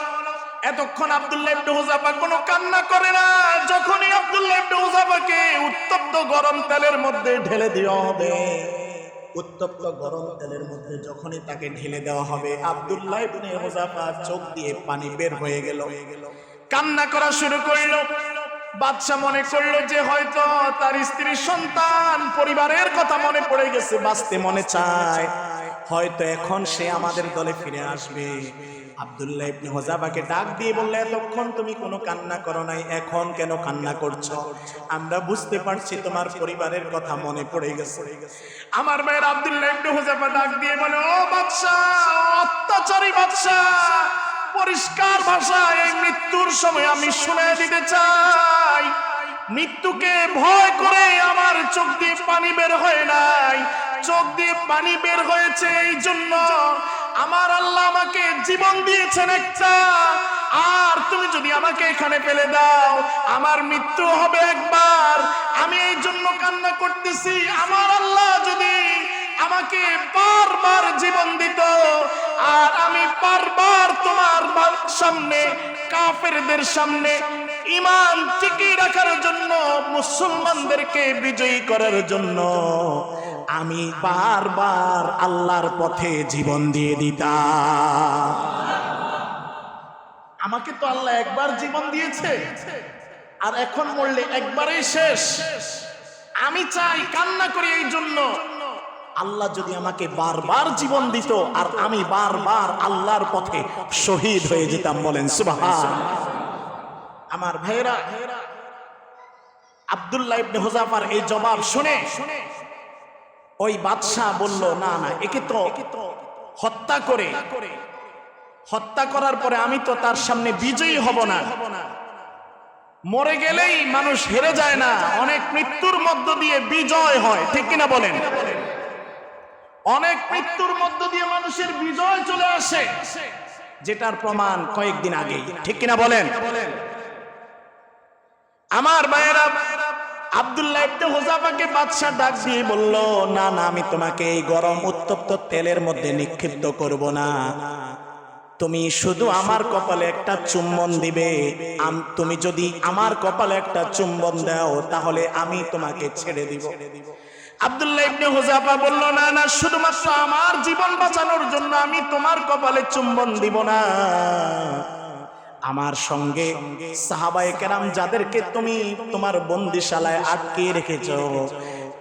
এতক্ষণ আব্দুল্লাহ ইবনে হুযাফা কোনো কান্না করে না। যখনই আব্দুল্লাহ ইবনে হুযাফাকে উত্তপ্ত গরম তেলের মধ্যে ঢেলে দেওয়া হবে, উত্তপ্ত গরম তেলের মধ্যে যখনই তাকে ঢেলে দেওয়া হবে, আব্দুল্লাহ ইবনে হুযাফা চোখ দিয়ে পানি বের হয়ে গেল, কান্না করা শুরু করলো। বাদশা মনে করলো যে হয়তো তার স্ত্রী, সন্তান, পরিবারের কথা মনে পড়ে গেছে, বাঁচতে মনে চায়, হয়তো এখন সে আমাদের দলে ফিরে আসবে। আব্দুল্লাহ ইবনে হুযাফাকে ডাক দিয়ে বললে, এতক্ষণ তুমি কোনো কান্না করো নাই, এখন কেন কান্না করছো? আমরা বুঝতে পারছি তোমার পরিবারের কথা মনে পড়ে গেছে। আমার ভাইয়ের, আব্দুল্লাহ ইবনে হুযাফা ডাক দিয়ে বলে, ও বাদশা, অত্যাচারী বাদশা, পরিষ্কার ভাষায় এই মৃত্যুর সময় আমি শুনিয়ে দিতে চাই, মৃত্যুকে ভয় করে আমার চোখ দিয়ে পানি বের হয় নাই, চোখ দিয়ে পানি বের হয়েছে এই জন্য আমার আল্লাহ আমাকে জীবন দিয়েছেন একটা, আর তুমি যদি আমাকে এখানে ফেলে দাও, আমার মৃত্যু হবে একবার, আমি এই জন্য কান্না করতেছি। আমার আল্লাহ যদি আমাকে বারবার জীবন দিত, আর আমি বারবার তোমার সামনে, কাফেরদের সামনে ঈমান টিকিয়ে রাখার জন্য, মুসলমানদেরকে বিজয়ী করার জন্য আমি বারবার আল্লাহর পথে জীবন দিয়ে দিতাম। আমাকে তো আল্লাহ একবার জীবন দিয়েছে, আর এখন মরলে একবারেই শেষ। আমি চাই, কান্না করি এই জন্য, আল্লাহ যদি আমাকে বারবার জীবন দিত, আর আমি বারবার আল্লাহর পথে শহীদ হয়ে যেতাম। বলেন সুবহান। আমার ভাইরা, আব্দুল্লাহ ইবনে হুযাফার এই জবাব শুনে ওই বাদশা বলল, না না, একে তো হত্যা করে, হত্যা করার পরে আমি তো তার সামনে বিজয়ী হব না, মরে গেলেই মানুষ হেরে যায় না, অনেক মৃত্যুর মধ্য দিয়ে বিজয় হয়, ঠিক কিনা বলেন? অনেক মৃত্যুর মধ্য দিয়ে মানুষের বিজয় চলে আসে। যেটার প্রমাণ কয়েকদিন আগেই, ঠিক কিনা বলেন? আমার ভাইয়েরা, আব্দুল্লাহ ইবনে হুযাফাকে বাদশা ডাক দিয়ে বলল, না না, আমি তোমাকে এই গরম উত্তপ্ত তেলের মধ্যে নিক্ষিপ্ত করব না, তুমি শুধু আমার কপালে একটা চুম্বন দিবে। তুমি যদি আমার কপালে একটা চুম্বন দাও তাহলে আমি তোমাকে ছেড়ে দিব। আব্দুল্লাহ ইবনে হুযাফা বলল, না না, শুধুমাত্র আমার জীবন বাঁচানোর জন্য আমি তোমার কপালে চুম্বন দিব না, আমার সঙ্গে সাহাবায়ে কেরাম যাদেরকে তুমি তোমার বন্দিশালায় আটকে রেখেছো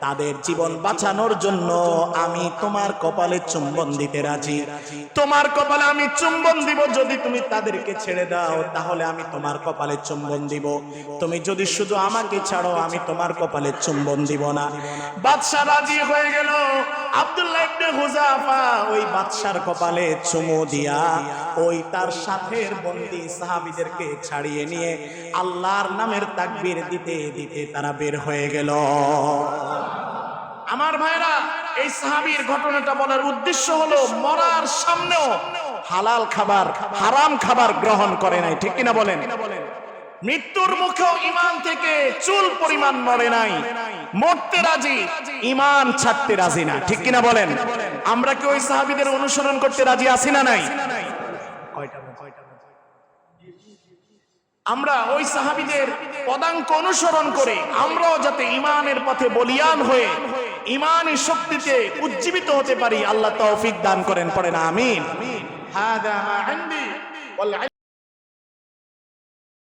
তাদের জীবন বাঁচানোর জন্য আমি তোমার কপালে চুম্বন দিতে রাজি। তোমার কপালে আমি চুম্বন দিব, যদি তুমি তাদেরকে ছেড়ে দাও তাহলে আমি তোমার কপালে চুম্বন দিব, তুমি যদি শুধু আমাকে ছাড়ো আমি তোমার কপালে চুম্বন দিব না। বাদশা রাজি হয়ে গেল। আব্দুল্লাহ ইবনে হুযাফা ওই বাদশার কপালে চুমু দিয়া ওই তার সাথের বন্দী সাহাবীদেরকে ছাড়িয়ে নিয়ে আল্লাহর নামের তাকবীর দিতে দিতে তারা বের হয়ে গেল। আমার ভাইরা, এই সাহাবীর ঘটনাটা বলার উদ্দেশ্য হলো মরার সামনেও হালাল খাবার হারাম খাবার গ্রহণ করে নাই, ঠিক কিনা বলেন? মৃত্যুর মুখেও ঈমান থেকে চুল পরিমাণ মরে নাই, মরতে রাজি, ঈমান ছাড়তে রাজি না, ঠিক কিনা বলেন? আমরা কি ওই সাহাবীদের অনুসরণ করতে রাজি আছি না নাই? আমরা ওই সাহাবীদের পদাঙ্ক অনুসরণ করে আমরাও যাতে ঈমানের পথে বলিয়ান হয়ে ঈমানী শক্তিতে উজ্জীবিত হতে পারি, আল্লাহ তৌফিক দান করেন, পড়েন আমিন। হাদা মা ইনদি।